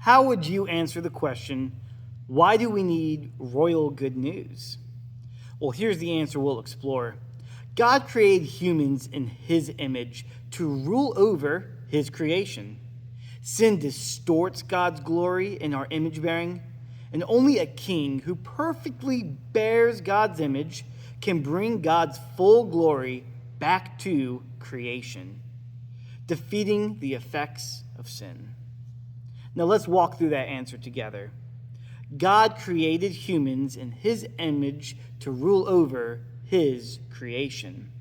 How would you answer the question, why do we need royal good news? Well, here's the answer we'll explore. God created humans in his image to rule over his creation. Sin distorts God's glory in our image bearing, and only a king who perfectly bears God's image can bring God's full glory back to creation, defeating the effects of sin. Now let's walk through that answer together. God created humans in his image to rule over his creation.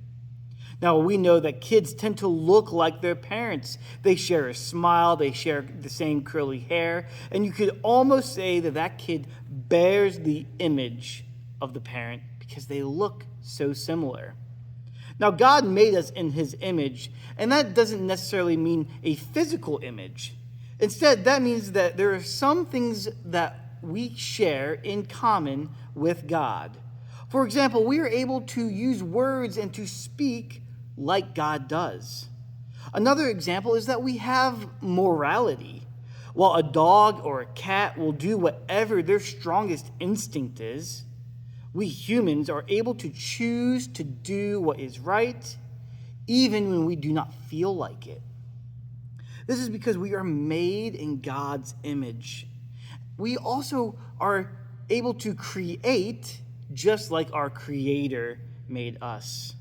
Now, we know that kids tend to look like their parents. They share a smile, they share the same curly hair, and you could almost say that that kid bears the image of the parent because they look so similar. Now, God made us in his image, and that doesn't necessarily mean a physical image. Instead, that means that there are some things that we share in common with God. For example, we are able to use words and to speak like God does. Another example is that we have morality. While a dog or a cat will do whatever their strongest instinct is, we humans are able to choose to do what is right, even when we do not feel like it. This is because we are made in God's image. We also are able to create just like our Creator made us.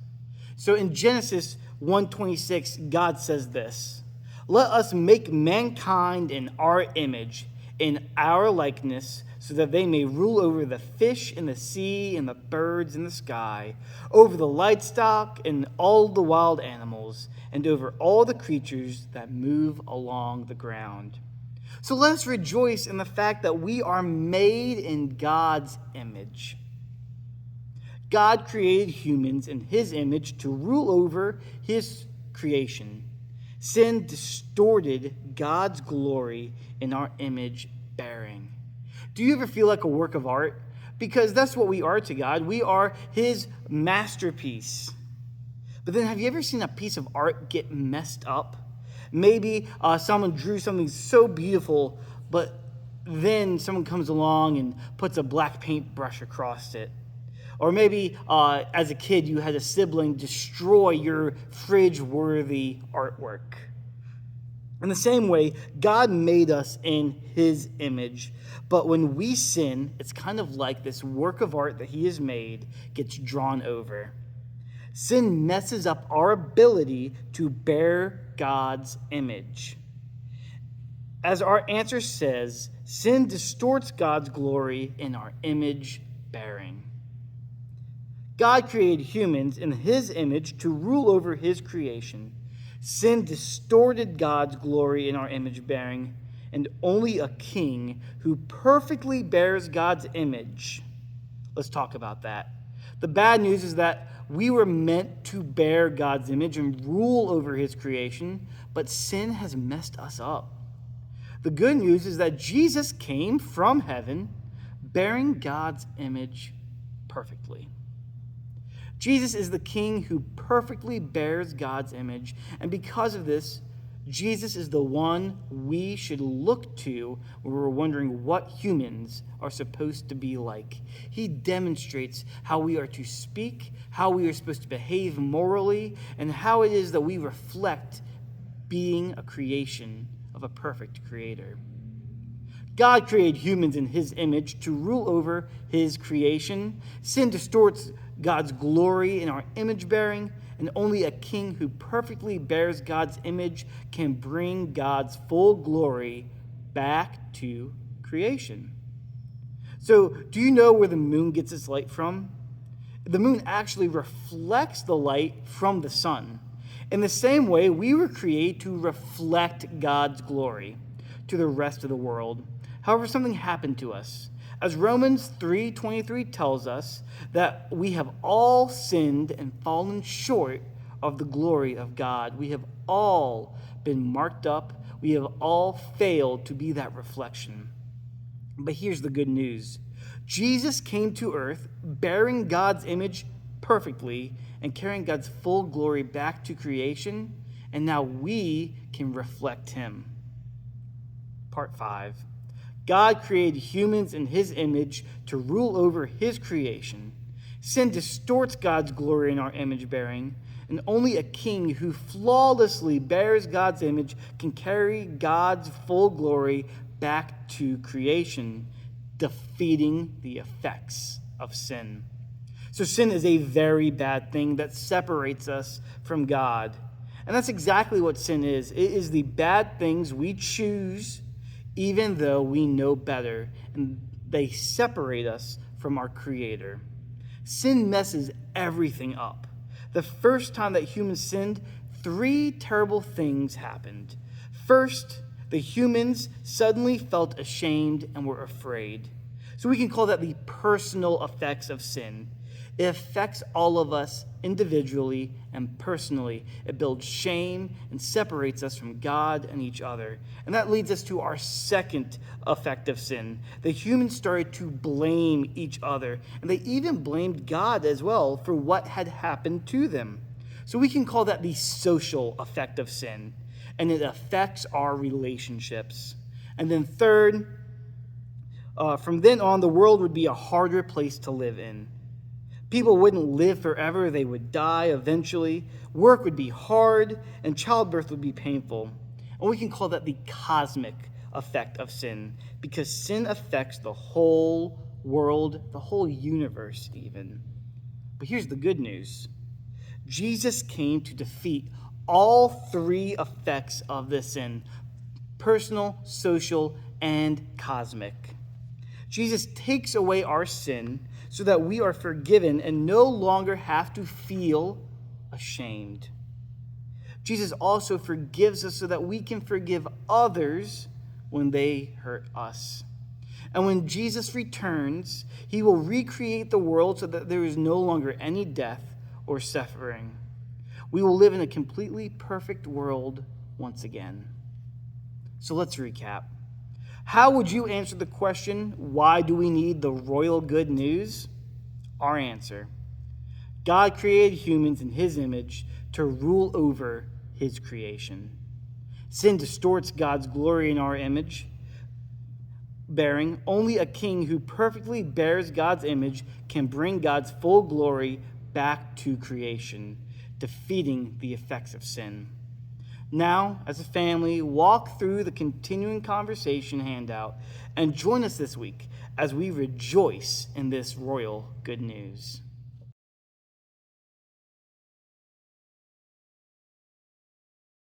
So in Genesis 1:26, God says this, "Let us make mankind in our image, in our likeness, so that they may rule over the fish in the sea and the birds in the sky, over the livestock and all the wild animals, and over all the creatures that move along the ground." So let us rejoice in the fact that we are made in God's image. God created humans in his image to rule over his creation. Sin distorted God's glory in our image bearing. Do you ever feel like a work of art? Because that's what we are to God. We are his masterpiece. But then have you ever seen a piece of art get messed up? Maybe someone drew something so beautiful, but then someone comes along and puts a black paintbrush across it. Or maybe as a kid, you had a sibling destroy your fridge-worthy artwork. In the same way, God made us in his image. But when we sin, it's kind of like this work of art that he has made gets drawn over. Sin messes up our ability to bear God's image. As our answer says, sin distorts God's glory in our image bearing. God created humans in his image to rule over his creation. Sin distorted God's glory in our image bearing, and only a king who perfectly bears God's image. Let's talk about that. The bad news is that we were meant to bear God's image and rule over his creation, but sin has messed us up. The good news is that Jesus came from heaven bearing God's image perfectly. Jesus is the king who perfectly bears God's image, and because of this, Jesus is the one we should look to when we're wondering what humans are supposed to be like. He demonstrates how we are to speak, how we are supposed to behave morally, and how it is that we reflect being a creation of a perfect creator. God created humans in his image to rule over his creation. Sin distorts God's glory in our image bearing, and only a king who perfectly bears God's image can bring God's full glory back to creation. So, do you know where the moon gets its light from? The moon actually reflects the light from the sun. In the same way, we were created to reflect God's glory to the rest of the world. However, something happened to us. As Romans 3:23 tells us that we have all sinned and fallen short of the glory of God. We have all been marked up. We have all failed to be that reflection. But here's the good news. Jesus came to earth bearing God's image perfectly and carrying God's full glory back to creation, and now we can reflect him. Part 5. God created humans in his image to rule over his creation. Sin distorts God's glory in our image bearing, and only a king who flawlessly bears God's image can carry God's full glory back to creation, defeating the effects of sin. So sin is a very bad thing that separates us from God. And that's exactly what sin is. It is the bad things we choose even though we know better, and they separate us from our Creator. Sin messes everything up. The first time that humans sinned, 3 terrible things happened. First, the humans suddenly felt ashamed and were afraid. So we can call that the personal effects of sin. It affects all of us individually and personally. It builds shame and separates us from God and each other. And that leads us to our second effect of sin. The humans started to blame each other, and they even blamed God as well for what had happened to them. So we can call that the social effect of sin, and it affects our relationships. And then third, from then on, the world would be a harder place to live in. People wouldn't live forever. They would die eventually. Work would be hard, and childbirth would be painful. And we can call that the cosmic effect of sin, because sin affects the whole world, the whole universe even. But here's the good news. Jesus came to defeat all 3 effects of this sin: personal, social, and cosmic. Jesus takes away our sin so that we are forgiven and no longer have to feel ashamed. Jesus also forgives us so that we can forgive others when they hurt us. And when Jesus returns, he will recreate the world so that there is no longer any death or suffering. We will live in a completely perfect world once again. So let's recap. How would you answer the question, why do we need the royal good news? Our answer: God created humans in his image to rule over his creation. Sin distorts God's glory in our image bearing. Only a king who perfectly bears God's image can bring God's full glory back to creation, defeating the effects of sin. Now, as a family, walk through the continuing conversation handout and join us this week as we rejoice in this royal good news.